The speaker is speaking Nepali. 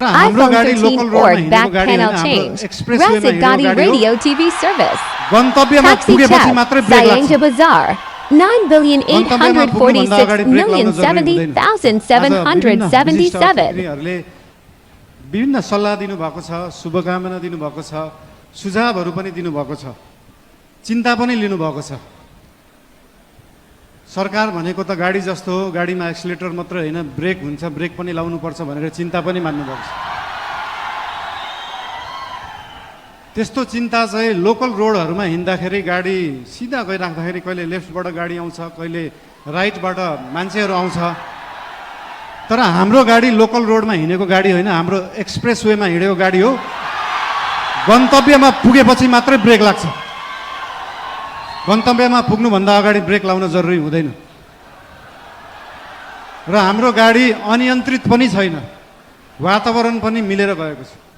iPhone 13 Org back panel change. Rasid Gadi Radio TV service. गन्तव्यमा Taxi पुगेपछि chat. मात्रै ब्रेक लाग्छ Sayangja Bazaar. 9,846,070,777. विभिन्न सल्लाह दिनुभएको छ, शुभकामना दिनुभएको छ, सुझावहरू पनि दिनुभएको छ, चिन्ता पनि लिनुभएको छ। सरकार भनेको त गाडी जस्तो हो, गाडीमा एक्सिलेटर मात्र होइन, ब्रेक हुन्छ, ब्रेक पनि लाउनुपर्छ भनेर चिन्ता पनि मान्नुभएको छ। त्यस्तो चिन्ता चाहिँ लोकल रोडहरूमा हिँड्दाखेरि गाडी सिधा गइराख्दाखेरि कहिले लेफ्टबाट गाडी आउँछ, कहिले राइटबाट मान्छेहरू आउँछ। तर हाम्रो गाडी लोकल रोडमा हिँडेको गाडी होइन, हाम्रो एक्सप्रेस वेमा हिँडेको गाडी हो। गन्तव्यमा पुगेपछि मात्रै ब्रेक लाग्छ। गन्तव्यमा पुग्नुभन्दा अगाडि ब्रेक लाउन जरुरी हुँदैन। र हाम्रो गाडी अनियन्त्रित पनि छैन, वातावरण पनि मिलेर गएको छ।